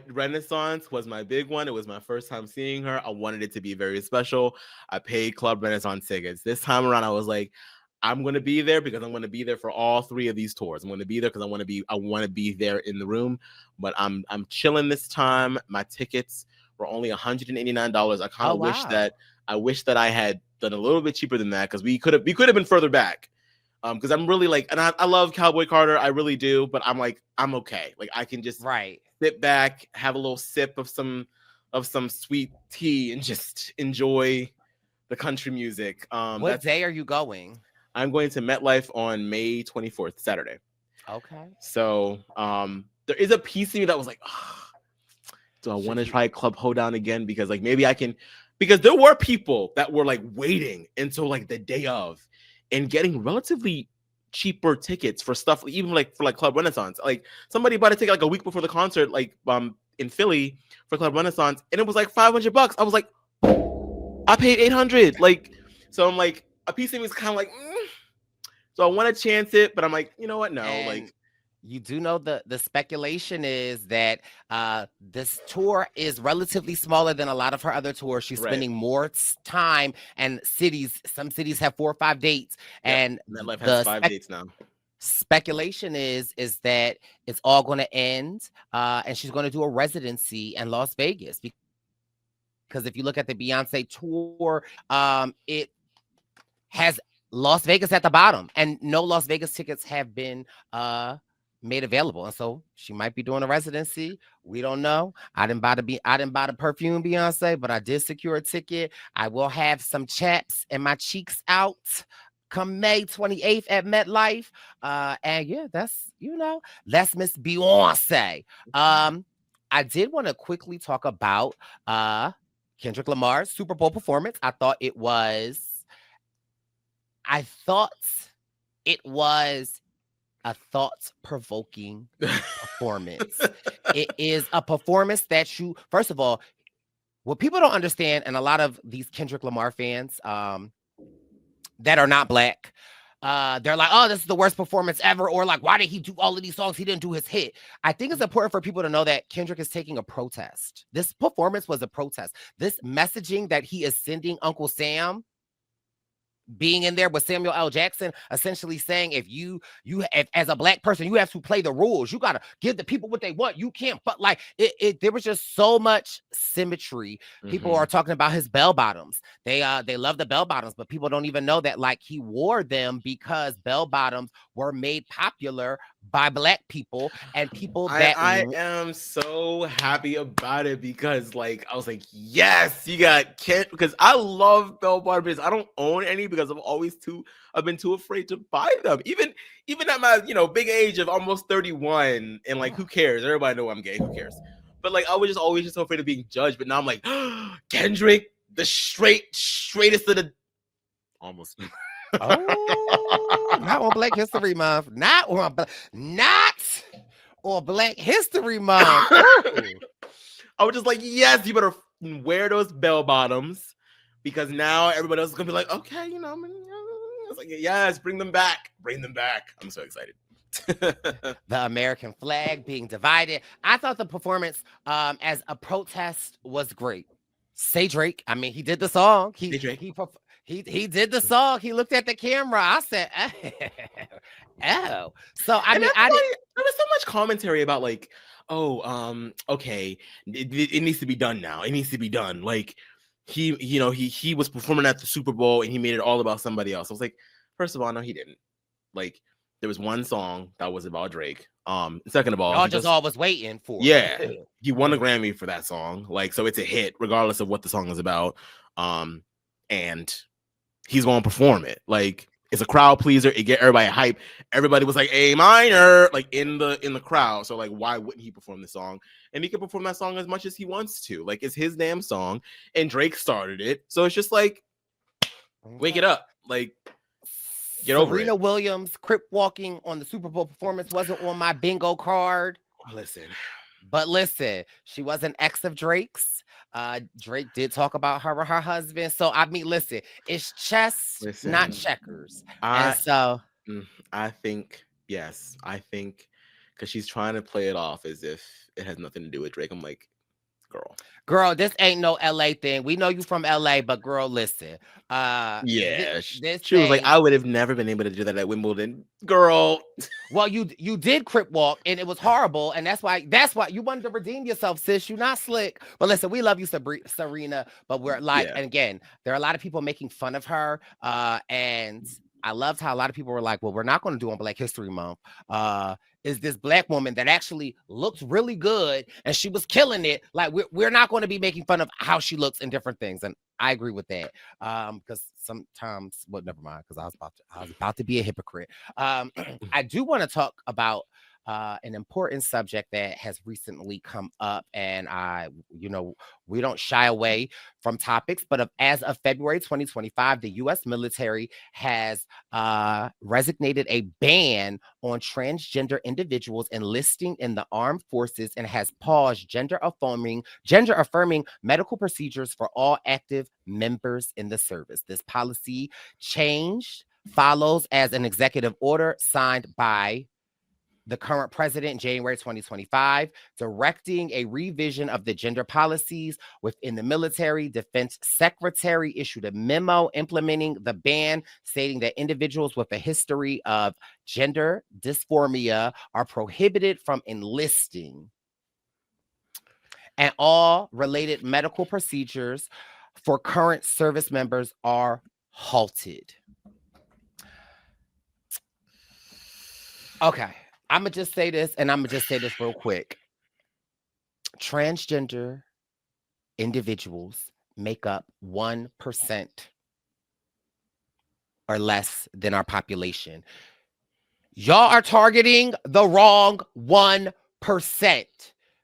Renaissance was my big one. It was my first time seeing her. I wanted it to be very special. I paid Club Renaissance tickets. This time around, I was like, I'm going to be there because I'm going to be there for all 3 of these tours. I'm going to be there because I want to be there in the room, but I'm chilling this time. My tickets were only $189. I kind of wish that I had done a little bit cheaper than that, because we could have been further back. Because I'm really like, and I love Cowboy Carter, I really do, but I'm like, I'm okay. Like, I can just sit back, have a little sip of some sweet tea, and just enjoy the country music. What day are you going? I'm going to MetLife on May 24th, Saturday. Okay. So there is a piece of me that was like, do I want to try Club Hoedown again? Because like maybe I can, because there were people that were like waiting until like the day of and getting relatively cheaper tickets for stuff, even like for like Club Renaissance. Like somebody bought a ticket like a week before the concert, like in Philly for Club Renaissance, and it was like $500. I was like, I paid $800. Like, so I'm like, a piece of me is kind of like, so I want to chance it, but I'm like, you know what? No, and like, you do know the speculation is that this tour is relatively smaller than a lot of her other tours. She's spending more time, and some cities have 4 or 5 dates, and MetLife has 5 dates now. Speculation is that it's all going to end, and she's going to do a residency in Las Vegas, because if you look at the Beyoncé tour, it has Las Vegas at the bottom, and no Las Vegas tickets have been made available, and so she might be doing a residency. We don't know. I didn't buy the perfume Beyonce, but I did secure a ticket. I will have some chaps and my cheeks out come May 28th at MetLife. And yeah, that's Miss Beyoncé. I did want to quickly talk about Kendrick Lamar's Super Bowl performance. I thought it was a thought-provoking performance. It is a performance that first of all, what people don't understand, and a lot of these Kendrick Lamar fans that are not Black, they're like, oh, this is the worst performance ever, or like, why did he do all of these songs? He didn't do his hit. I think it's important for people to know that Kendrick is taking a protest. This performance was a protest. This messaging that he is sending Uncle Sam, being in there with Samuel L. Jackson, essentially saying, if you as a Black person, you have to play the rules. You got to give the people what they want. You can't, but like there was just so much symmetry. People are talking about his bell bottoms. They love the bell bottoms, but people don't even know that like he wore them because bell bottoms were made popular by Black people and people that I am so happy about it, because like I was like, yes, you got Kent, because I love bell bottoms. I don't own any because I've been too afraid to buy them. Even at my big age of almost 31, and like who cares? Everybody know I'm gay. Who cares? But like I was just always so afraid of being judged. But now I'm like, Kendrick, the straightest of the almost. Oh, not on Black History Month. Not on Black History Month. I was just like, yes, you better wear those bell bottoms, because now everybody else is gonna be like, okay, it's like, yes, bring them back. I'm so excited. The American flag being divided. I thought the performance as a protest was great. Say Drake. I mean, he did the song. Say Drake. He did the song. He looked at the camera. I said, oh. So I And mean, that's why there was so much commentary about like, oh, okay, it needs to be done now. It needs to be done. Like he was performing at the Super Bowl and he made it all about somebody else. I was like, first of all, no, he didn't. Like, there was one song that was about Drake. Second of all, y'all just all was waiting for. Yeah, he won a Grammy for that song. Like, so it's a hit regardless of what the song is about. And he's gonna perform it. Like, it's a crowd pleaser. It get everybody hype. Everybody was like A minor, like in the crowd. So like, why wouldn't he perform the song? And he can perform that song as much as he wants to. Like, it's his damn song, and Drake started it. So it's just like, wake it up. Like, get over it. Serena Williams crip walking on the Super Bowl performance wasn't on my bingo card. But listen, she was an ex of Drake's. Drake did talk about her or her husband. So I mean, listen, it's chess, not checkers. And so I think, yes, because she's trying to play it off as if it has nothing to do with Drake. I'm like, girl, this ain't no LA thing. We know you from LA, but girl, listen. She was like, I would have never been able to do that at Wimbledon, girl. Well, you did crip walk, and it was horrible, and that's why you wanted to redeem yourself, sis. You're not slick, but listen, we love you, Serena. But we're like, and again, there are a lot of people making fun of her, and I loved how a lot of people were like, well, we're not going to do on Black History Month. Is this Black woman that actually looks really good and she was killing it. Like, we're not going to be making fun of how she looks and different things. And I agree with that. Because sometimes, well, never mind, because I was about to be a hypocrite. I do want to talk about an important subject that has recently come up, and we don't shy away from topics, but as of February 2025, the U.S. military has resignated a ban on transgender individuals enlisting in the armed forces and has paused gender-affirming medical procedures for all active members in the service. This policy change follows as an executive order signed by the current president in January 2025, directing a revision of the gender policies within the military. Defense Secretary issued a memo implementing the ban, stating that individuals with a history of gender dysphoria are prohibited from enlisting, and all related medical procedures for current service members are halted. Okay. I'm going to just say this, and I'm going to just say this real quick. Transgender individuals make up 1% or less than our population. Y'all are targeting the wrong 1%.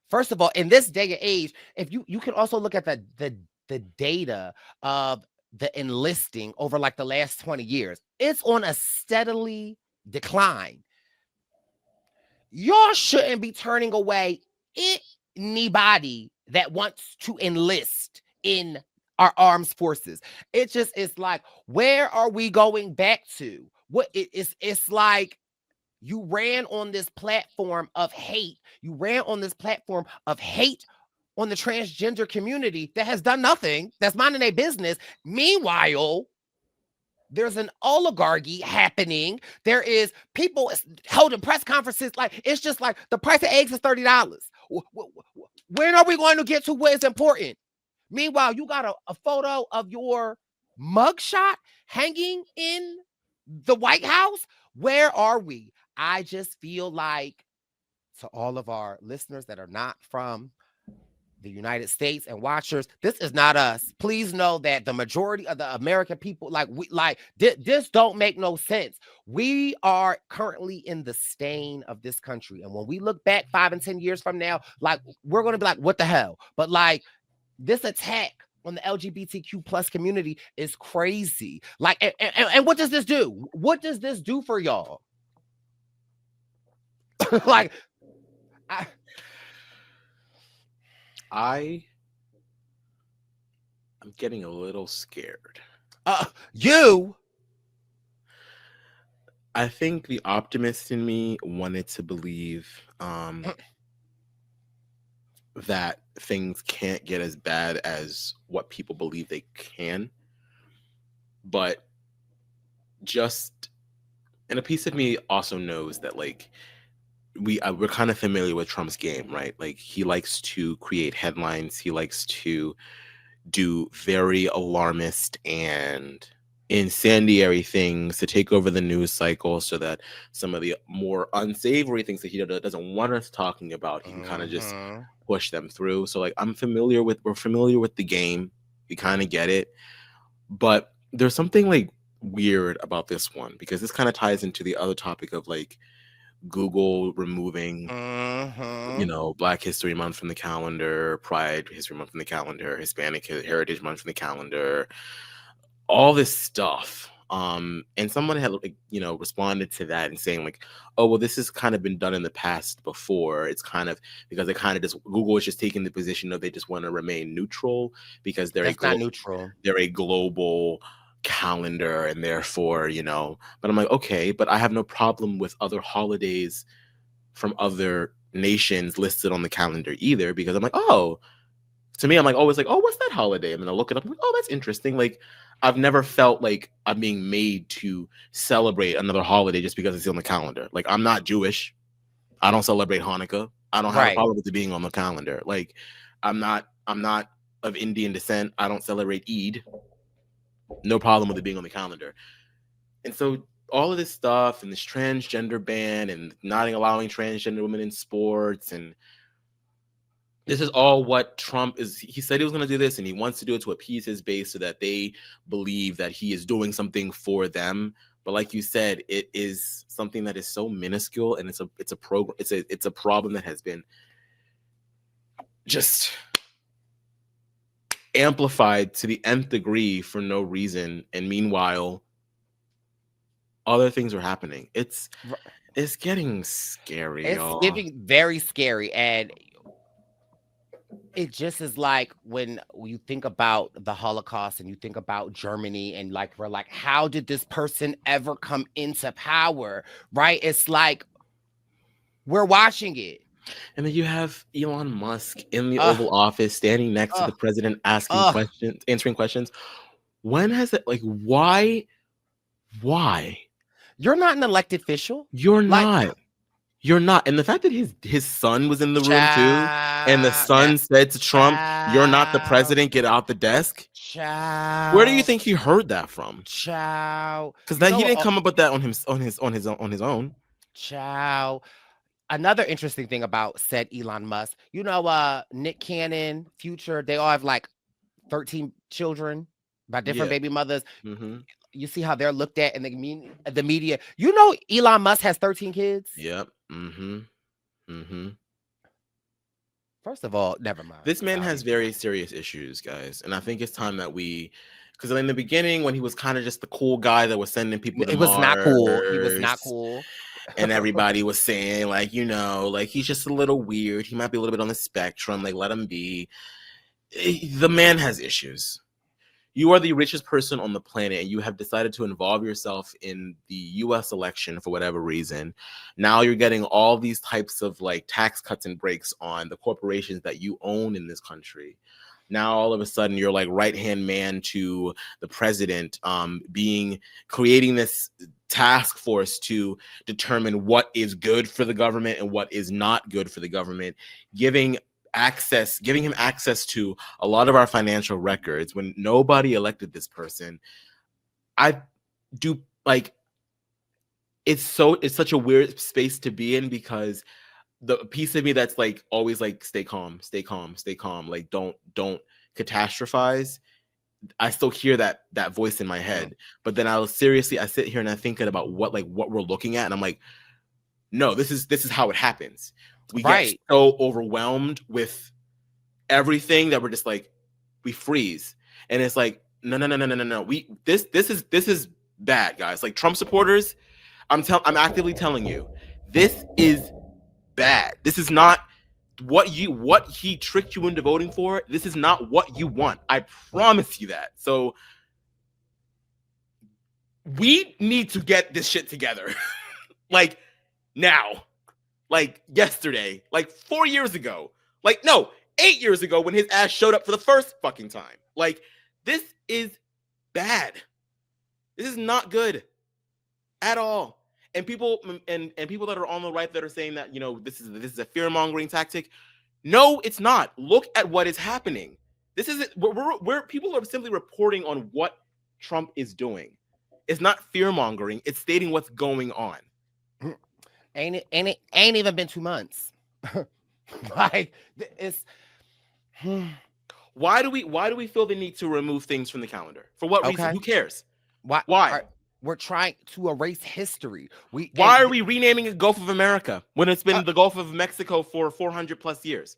First of all, in this day and age, if you can also look at the data of the enlisting over like the last 20 years, it's on a steadily decline. Y'all shouldn't be turning away anybody that wants to enlist in our armed forces. It's like, where are we going back to? It's like you ran on this platform of hate. You ran on this platform of hate on the transgender community that has done nothing, that's minding their business. Meanwhile, there's an oligarchy happening. There is people holding press conferences. Like, it's just like the price of eggs is $30. When are we going to get to what is important? Meanwhile, you got a photo of your mugshot hanging in the White House. Where are we? I just feel like, to all of our listeners that are not from the United States and watchers, this is not us. Please know that the majority of the American people, this don't make no sense. We are currently in the stain of this country, and when we look back 5 and 10 years from now, like, we're going to be like, what the hell? But like, this attack on the LGBTQ plus community is crazy. Like, and what does this do? What does this do for y'all? Like, I'm getting a little scared. I think the optimist in me wanted to believe that things can't get as bad as what people believe they can. But just, and a piece of me also knows that like we're kind of familiar with Trump's game, right? Like he likes to create headlines. He likes to do very alarmist and incendiary things to take over the news cycle so that some of the more unsavory things that he doesn't want us talking about, he can kind of just push them through. So like we're familiar with the game. We kind of get it. But there's something like weird about this one, because this kind of ties into the other topic of like Google removing, Black History Month from the calendar, Pride History Month from the calendar, Hispanic Heritage Month from the calendar, all this stuff. And someone had responded to that and saying like, oh, well, this has kind of been done in the past before. It's kind of because they kind of just, Google is just taking the position of they just want to remain neutral because they're not neutral. They're a global calendar, and therefore, but I'm like, okay, but I have no problem with other holidays from other nations listed on the calendar either, because I'm like, oh, to me, I'm like always like, oh, what's that holiday? And then I look it up, I'm like, oh, that's interesting. Like I've never felt like I'm being made to celebrate another holiday just because it's on the calendar. Like I'm not Jewish. I don't celebrate Hanukkah. I don't have a problem with it being on the calendar. Like I'm not of Indian descent. I don't celebrate Eid. No problem with it being on the calendar. And so all of this stuff and this transgender ban and not allowing transgender women in sports, and this is all what Trump is. He said he was going to do this, and he wants to do it to appease his base so that they believe that he is doing something for them. But like you said, it is something that is so minuscule, and it's a problem that has been just amplified to the nth degree for no reason. And meanwhile, other things are happening. It's getting scary. It's getting very scary, and it just is like when you think about the Holocaust and you think about Germany, and like we're like, how did this person ever come into power? Right? It's like we're watching it. And then you have Elon Musk in the Oval Office standing next to the president asking questions, answering questions. When has it, like, why? You're not an elected official. You're not. You're not. And the fact that his son was in the room too, and the son said to Trump, "You're not the president, get out the desk." Where do you think he heard that from? Because he didn't come up with that on his own. Another interesting thing about said Elon Musk, Nick Cannon, Future, they all have like 13 children by different baby mothers. Mm-hmm. You see how they're looked at in the media. Elon Musk has 13 kids. Yep. Mm-hmm. Mm-hmm. First of all, never mind. This man has very serious issues, guys. And I think it's time that because in the beginning, when he was kind of just the cool guy that was sending people to Mars, not cool. He was not cool. And everybody was saying, like, like he's just a little weird. He might be a little bit on the spectrum. Like, let him be. The man has issues. You are the richest person on the planet, and you have decided to involve yourself in the U.S. election for whatever reason. Now you're getting all these types of like tax cuts and breaks on the corporations that you own in this country. Now all of a sudden you're like right-hand man to the president, creating this task force to determine what is good for the government and what is not good for the government, giving him access to a lot of our financial records when nobody elected this person. I do like, it's such a weird space to be in, because the piece of me that's like always like, stay calm, like don't catastrophize. I still hear that voice in my head, but then I sit here and I'm thinking about what we're looking at, and I'm like, no, this is how it happens. We get so overwhelmed with everything that we're just like, we freeze, and it's like, no. This is bad, guys. Like Trump supporters, I'm actively telling you, this is bad. This is not what he tricked you into voting for. This is not what you want. I promise you that. So we need to get this shit together. Like now, like yesterday, like 4 years ago. Like, no, 8 years ago when his ass showed up for the first fucking time. Like, this is bad. This is not good at all. And people people that are on the right that are saying that, you know, this is a fear-mongering tactic. No, it's not. Look at what is happening. This isn't where people are simply reporting on what Trump is doing. It's not fear-mongering. It's stating what's going on. Ain't even been 2 months. Like, it's why do we feel the need to remove things from the calendar? For what reason? Who cares? Why? We're trying to erase history. Why are we renaming it Gulf of America when it's been the Gulf of Mexico for 400 plus years?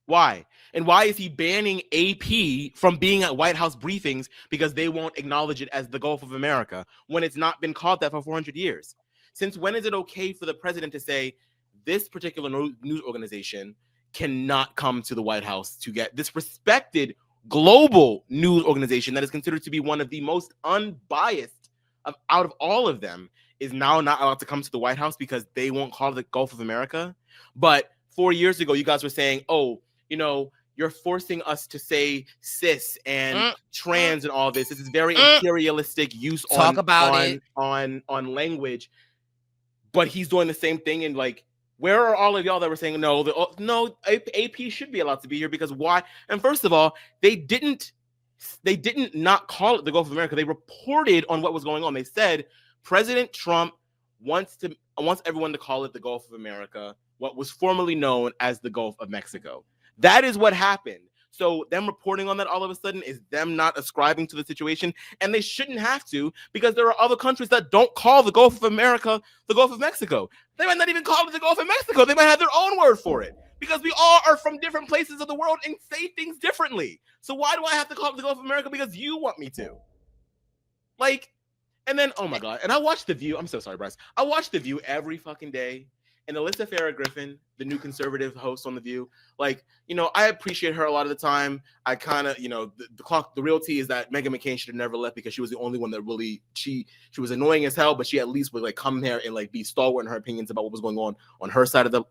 Why? And why is he banning AP from being at White House briefings because they won't acknowledge it as the Gulf of America when it's not been called that for 400 years? Since when is it okay for the president to say this particular news organization cannot come to the White House to get this respected global news organization that is considered to be one of the most unbiased out of all of them is now not allowed to come to the White House because they won't call it the Gulf of America? But 4 years ago, you guys were saying, oh, you know, you're forcing us to say cis and trans and all this. This is very imperialistic use on language. But he's doing the same thing. And like, where are all of y'all that were saying no, AP should be allowed to be here because why? And first of all, they didn't not call it the Gulf of America. They reported on what was going on. They said President Trump wants everyone to call it the Gulf of America, what was formerly known as the Gulf of Mexico. That is what happened. So them reporting on that all of a sudden is them not ascribing to the situation, and they shouldn't have to because there are other countries that don't call the Gulf of America the Gulf of Mexico. They might not even call it the Gulf of Mexico. They might have their own word for it because we all are from different places of the world and say things differently. So why do I have to call it the Gulf of America because you want me to? Like, and then, oh my God. And I watch The View. I'm so sorry, Brice. I watch The View every fucking day. And Alyssa Farah Griffin, the new conservative host on The View, like, you know, I appreciate her a lot of the time. I kind of, you know, the reality is that Meghan McCain should have never left because she was the only one that really, she was annoying as hell, but she at least would like come here and like be stalwart in her opinions about what was going on her side of the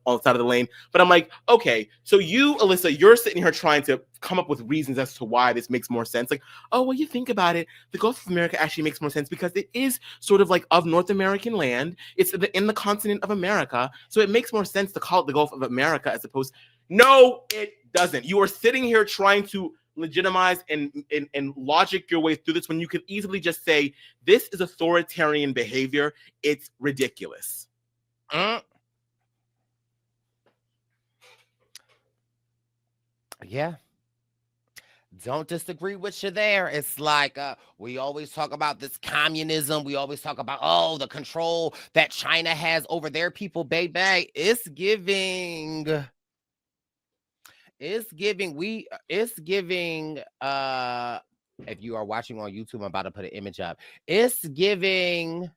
lane. But I'm like, okay, so you, Alyssa, you're sitting here trying to come up with reasons as to why this makes more sense. Like, oh, well, you think about it, the Gulf of America actually makes more sense because it is sort of like of North American land. It's in the continent of America. So it makes more sense to call it the Gulf of America as opposed. No, it doesn't. You are sitting here trying to legitimize and logic your way through this when you could easily just say, this is authoritarian behavior. It's ridiculous. Yeah. Don't disagree with you there. It's like we always talk about this communism. We always talk about, oh, the control that China has over their people, baby. It's giving. If you are watching on YouTube, I'm about to put an image up. It's giving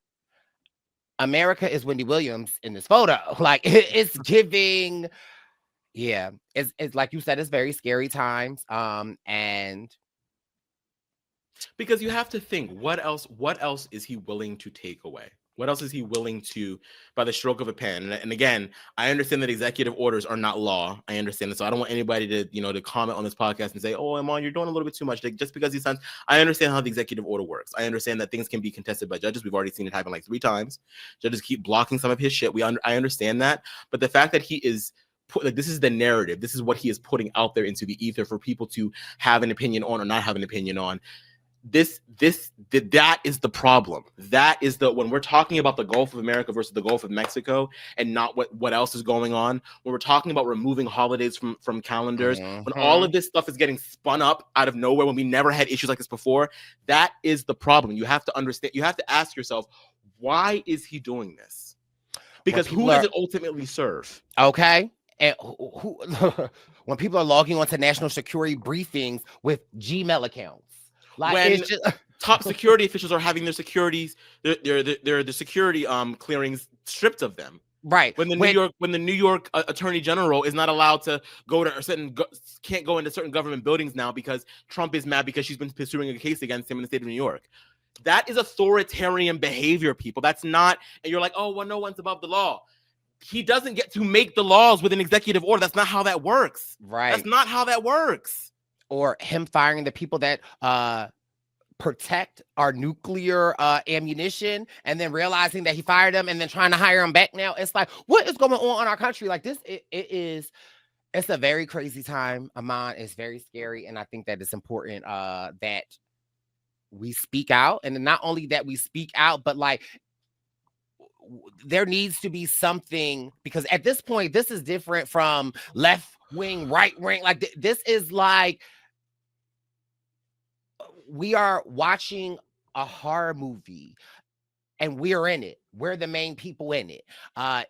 America is Wendy Williams in this photo. Like it's giving. Yeah, it's like you said, it's very scary times. And because you have to think, what else is he willing to take away? What else is he willing to, by the stroke of a pen? And again, I understand that executive orders are not law. I understand that. So I don't want anybody to, to comment on this podcast and say, oh, Aman, you're doing a little bit too much. Like, just because he signs, I understand how the executive order works. I understand that things can be contested by judges. We've already seen it happen like 3 times. Judges keep blocking some of his shit. I understand that. But the fact that he is, this is the narrative. This is what he is putting out there into the ether for people to have an opinion on or not have an opinion on. That is the problem. That is when we're talking about the Gulf of America versus the Gulf of Mexico and not what else is going on, when we're talking about removing holidays from calendars, when all of this stuff is getting spun up out of nowhere, when we never had issues like this before, that is the problem. You have to understand, you have to ask yourself, why is he doing this? Because who does it ultimately serve? Okay. And when people are logging onto national security briefings with Gmail accounts, like when it's just top security officials are having their securities, their security clearings stripped of them. Right. When the New York Attorney General is not allowed to go to can't go into certain government buildings now because Trump is mad because she's been pursuing a case against him in the state of New York. That is authoritarian behavior, people. That's not, and you're like, oh, well, no one's above the law. he doesn't get to make the laws with an executive order. That's not how that works. Right. That's not how that works. Or him firing the people that protect our nuclear ammunition, and then realizing that he fired them and then trying to hire them back now. It's like, what is going on in our country? Like this, it's a very crazy time. Aman, is very scary. And I think that it's important that we speak out. And not only that we speak out, but like there needs to be something, because at this point, this is different from left wing, right wing. Like this is like, we are watching a horror movie and we're in it. We're the main people in it.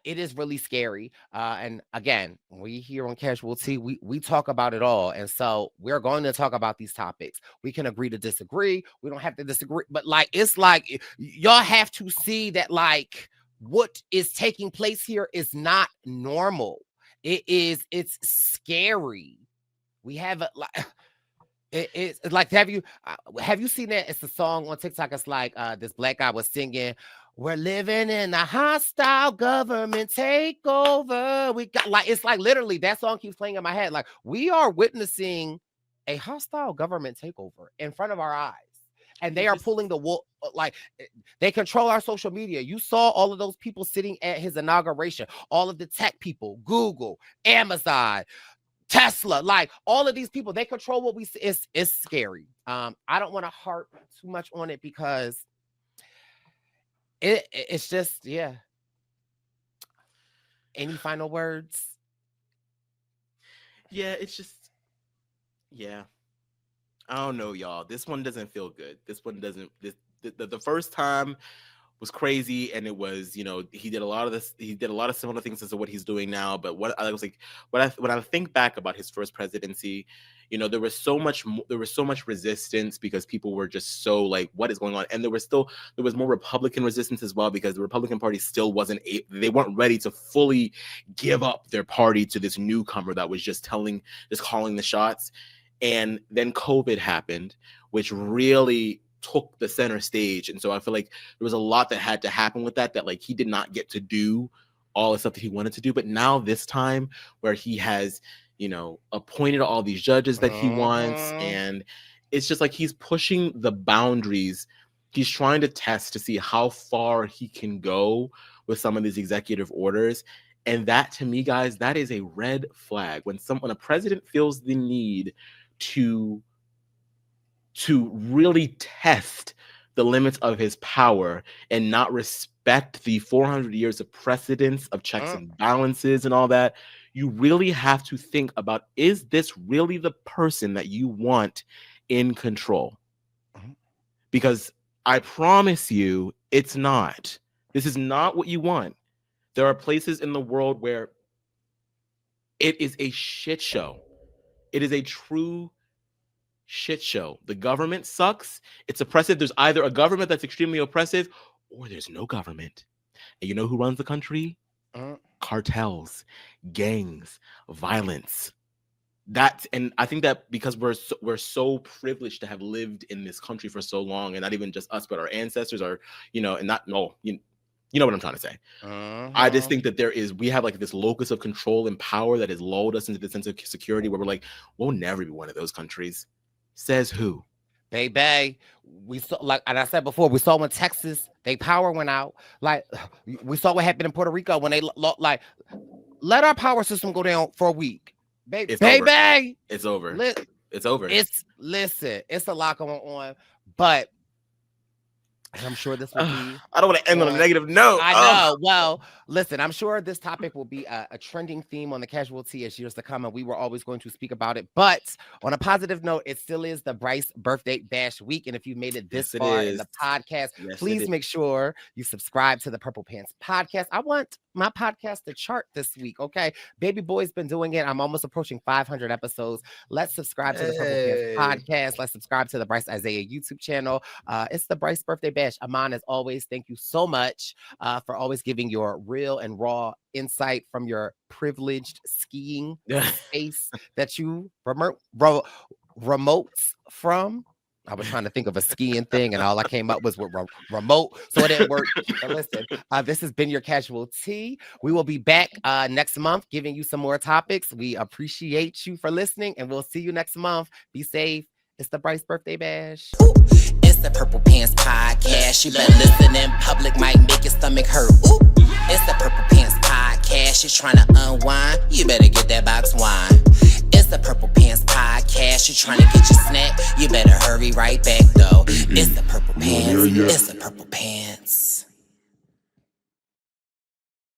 It is really scary. And again, we here on Casual Tea, we talk about it all. And so we're going to talk about these topics. We can agree to disagree. We don't have to disagree. But like, it's like, y'all have to see that like what is taking place here is not normal. It's scary. We have a like... It's like, have you seen that? It's a song on TikTok. It's like this black guy was singing, "We're living in a hostile government takeover." We got like, it's like literally that song keeps playing in my head. Like we are witnessing a hostile government takeover in front of our eyes, and they are pulling the wool. Like they control our social media. You saw all of those people sitting at his inauguration. All of the tech people, Google, Amazon, Tesla, like all of these people, they control what we see. It's scary. I don't want to harp too much on it because it's just, yeah. Any final words? Yeah, it's just, yeah. I don't know, y'all. This one doesn't feel good. This one doesn't. The first time was crazy, and it was, you know, he did a lot of similar things as to what he's doing now. But when I think back about his first presidency, you know, there was so much resistance because people were just so like, what is going on? And there was more Republican resistance as well, because the Republican Party still they weren't ready to fully give up their party to this newcomer that was just calling the shots. And then COVID happened, which really took the center stage. And so I feel like there was a lot that had to happen with that like he did not get to do all the stuff that he wanted to do. But now this time where he has, you know, appointed all these judges that he wants, and it's just like he's pushing the boundaries. He's trying to test to see how far he can go with some of these executive orders. And that, to me, guys, that is a red flag. When a president feels the need to really test the limits of his power and not respect the 400 years of precedence of checks and balances and all that, you really have to think about, is this really the person that you want in control? Because I promise you, it's not. This is not what you want. There are places in the world where it is a shit show. It is a true shit show. The government sucks. It's oppressive. There's either a government that's extremely oppressive, or there's no government. And you know who runs the country? Cartels, gangs, violence. And I think that because we're so privileged to have lived in this country for so long, and not even just us, but our ancestors are, you know, you know what I'm trying to say. I just think that we have like this locus of control and power that has lulled us into the sense of security where we're like, we'll never be one of those countries. Says who? Baby, we saw, like, and I said before, we saw when Texas, they power went out. Like, we saw what happened in Puerto Rico when they like let our power system go down for a week. Baby, it's over. It's over. Listen, it's a lot going on, but I'm sure this will be. I don't want to end on a negative note. I know. Well, listen, I'm sure this topic will be a trending theme on the Casual Tea as years to come, and we were always going to speak about it. But on a positive note, it still is the Brice birthday bash week, and if you made it this far in the podcast, please make sure you subscribe to the Purple Pants podcast. I want my podcast to chart this week. Okay, Baby Boy's been doing it. I'm almost approaching 500 episodes. Let's subscribe to the Purple Pants podcast. Let's subscribe to the Brice Izyah YouTube channel. It's the Brice birthday bash. Aman, as always, thank you so much for always giving your real and raw insight from your privileged skiing space that you remotes from. I was trying to think of a skiing thing, and all I came up was with remote, so it didn't work. But listen, this has been your Casual Tea. We will be back next month giving you some more topics. We appreciate you for listening, and we'll see you next month. Be safe. It's the Brice Birthday Bash. Ooh, it's the Purple Pants Podcast. You better listen in public, might make your stomach hurt. Ooh, it's the Purple Pants Podcast. You're trying to unwind, you better get that box wine. It's the Purple Pants Podcast. You're trying to get your snack, you better hurry right back though. It's the Purple Pants. It's the Purple Pants.